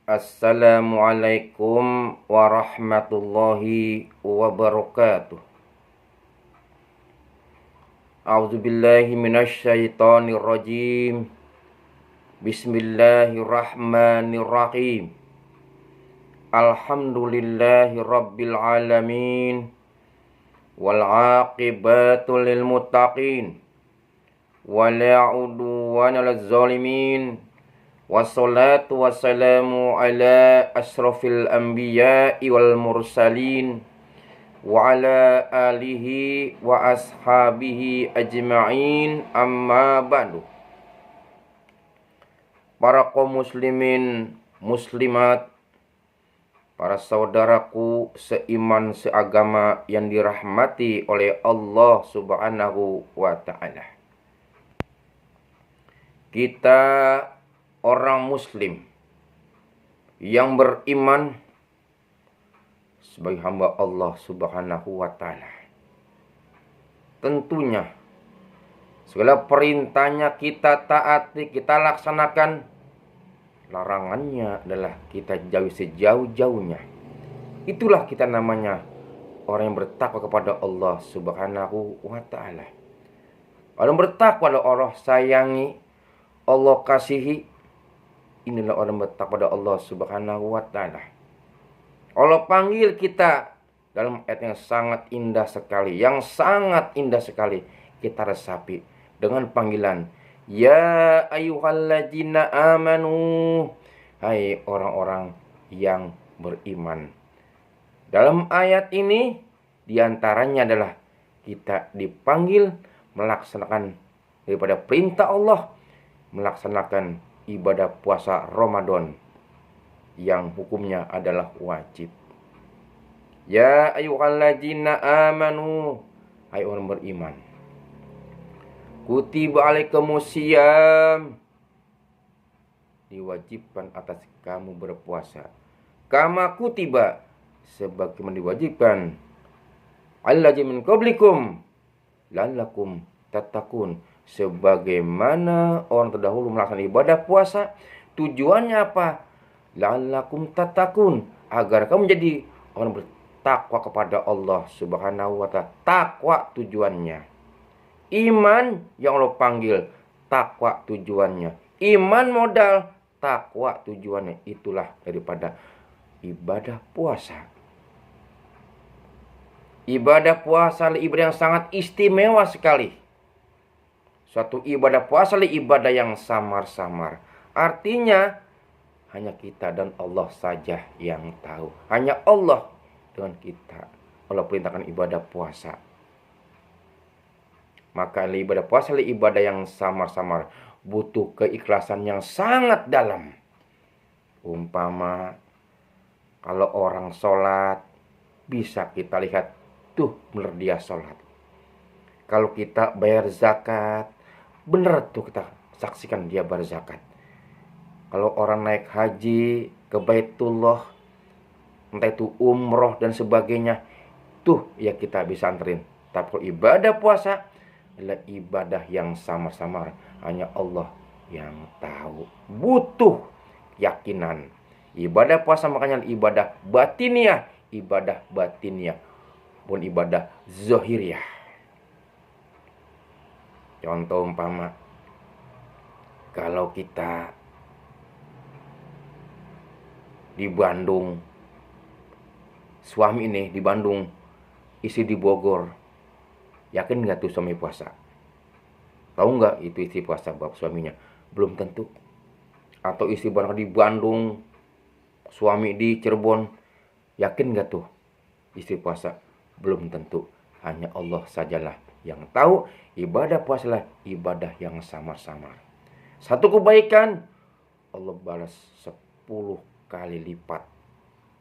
Assalamualaikum warahmatullahi wabarakatuh. A'udzubillahi minasyaitonir rajim. Bismillahirrahmanirrahim. Alhamdulillahi rabbil alamin. Wal 'aqibatu lil muttaqin. Wa la 'udwana lil zalimin. Wassalatu wassalamu ala asrafil anbiya'i wal mursalin wa ala alihi wa ashabihi ajma'in, amma ba'du. Para kaum muslimin muslimat, para saudaraku seiman seagama yang dirahmati oleh Allah Subhanahu wa ta'ala. Kita orang muslim yang beriman sebagai hamba Allah Subhanahu wa ta'ala, tentunya segala perintahnya kita taati, kita laksanakan. Larangannya adalah kita jauhi sejauh-jauhnya. Itulah kita namanya orang yang bertakwa kepada Allah Subhanahu wa ta'ala. Orang bertakwa adalah Allah sayangi, Allah kasihi. Inilah orang bertakwa pada Allah Subhanahu wa ta'ala. Allah panggil kita dalam ayat yang sangat indah sekali, kita resapi dengan panggilan ya ayyuhalladzina amanu, hai orang-orang yang beriman. Dalam ayat ini diantaranya adalah kita dipanggil melaksanakan daripada perintah Allah, melaksanakan ibadah puasa Ramadan yang hukumnya adalah wajib. Ya ayyuhalladzina amanu, hai orang beriman. Kutiba alaikumusiyam, diwajibkan atas kamu berpuasa. Kama kutiba, sebagaimana diwajibkan alladzina min qablikum la'allakum tattaqun, sebagaimana orang terdahulu melaksanakan ibadah puasa. Tujuannya apa? La'allakum tattaqun, agar kamu menjadi orang bertakwa kepada Allah Subhanahu wa ta'ala. Takwa tujuannya. Iman yang Allah panggil, takwa tujuannya. Iman modal, takwa tujuannya. Itulah daripada ibadah puasa. Ibadah puasa adalah ibadah yang sangat istimewa sekali. Suatu ibadah puasa adalah ibadah yang samar-samar. Artinya hanya kita dan Allah saja yang tahu. Hanya Allah dengan kita. Allah perintahkan ibadah puasa. Maka ibadah puasa adalah ibadah yang samar-samar. Butuh keikhlasan yang sangat dalam. Umpama kalau orang sholat, bisa kita lihat, tuh benar dia sholat. Kalau kita bayar zakat, benar tuh kita saksikan dia berzakat. Kalau orang naik haji ke Baitullah, entah itu umroh dan sebagainya, tuh ya kita bisa anterin. Tapi kalau ibadah puasa adalah ibadah yang samar-samar, hanya Allah yang tahu. Butuh keyakinan. Ibadah puasa makanya ibadah batiniah, bukan ibadah zahiriyah. Contoh umpama, kalau kita di Bandung, suami ini di Bandung, istri di Bogor, yakin nggak tuh suami puasa? Tahu nggak itu istri puasa bapak suaminya? Belum tentu. Atau istri barang di Bandung, suami di Cirebon, yakin nggak tuh istri puasa? Belum tentu. Hanya Allah sajalah yang tahu. Ibadah puasa adalah ibadah yang samar-samar. Satu kebaikan Allah balas 10 kali lipat.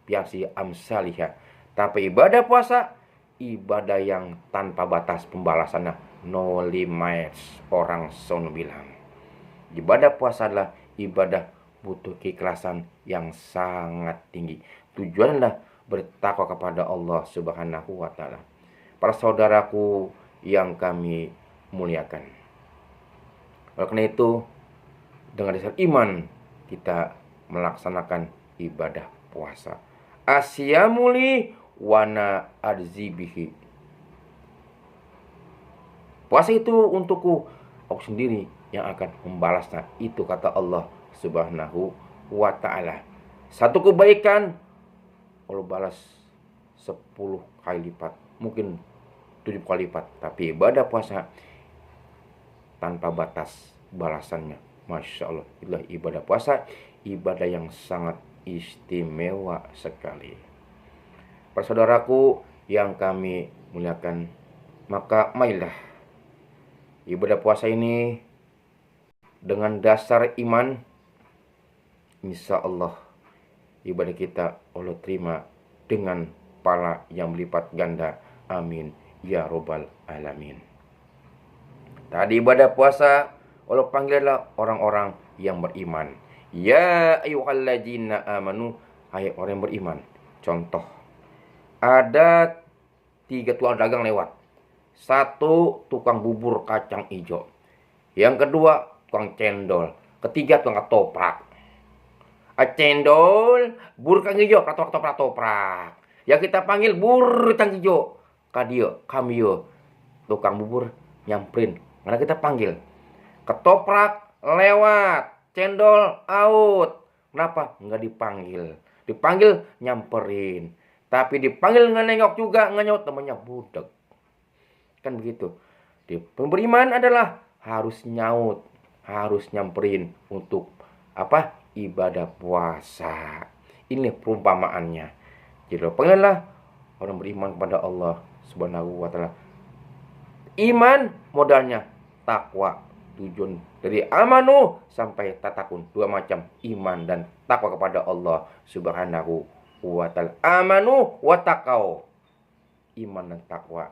Biasi amsalihah. Tapi ibadah puasa, ibadah yang tanpa batas pembalasannya, no limits. Orang sono bilang ibadah puasa adalah ibadah butuh keikhlasan yang sangat tinggi. Tujuannya adalah bertakwa kepada Allah Subhanahu wa ta'ala. Para saudaraku yang kami muliakan, oleh karena itu dengan dasar iman kita melaksanakan ibadah puasa. Asyamuli wana arzibihi. Puasa itu untukku, aku sendiri yang akan membalasnya. Itu kata Allah Subhanahu wa ta'ala. Satu kebaikan Allah balas 10 kali lipat, mungkin 7 kali lipat. Tapi ibadah puasa tanpa batas balasannya. Masya Allah, itulah ibadah puasa, ibadah yang sangat istimewa sekali. Persaudaraku yang kami muliakan, maka marilah ibadah puasa ini dengan dasar iman, insya Allah ibadah kita Allah terima dengan pahala yang berlipat ganda. Amin ya robbal alamin. Tadi ibadah puasa Allah panggillah orang-orang yang beriman. Ya ayyuhalladzina amanu, hai orang yang beriman. Contoh, ada 3 tukang dagang lewat. 1 tukang bubur kacang hijau. Yang kedua tukang cendol. Ketiga tukang ketoprak. Cendol, bubur kacang hijau, ketoprak. Yang kita panggil bubur kacang hijau. Kadio, kamiyo. Tukang bubur nyamperin. Karena kita panggil. Ketoprak lewat, cendol out. Kenapa? Nggak dipanggil. Dipanggil nyamperin. Tapi dipanggil nggak nengok juga, nggak nyaut, namanya budak. Kan begitu. Beriman adalah harus nyaut, harus nyamperin untuk apa? Ibadah puasa. Ini perumpamaannya. Jadi panggillah orang beriman kepada Allah Subhanahu wa ta'ala. Iman modalnya takwa. Tujuan dari amanu sampai tatakun, 2 macam iman dan takwa kepada Allah Subhanahu wa ta'ala. Amanu wa taqau, iman dan takwa.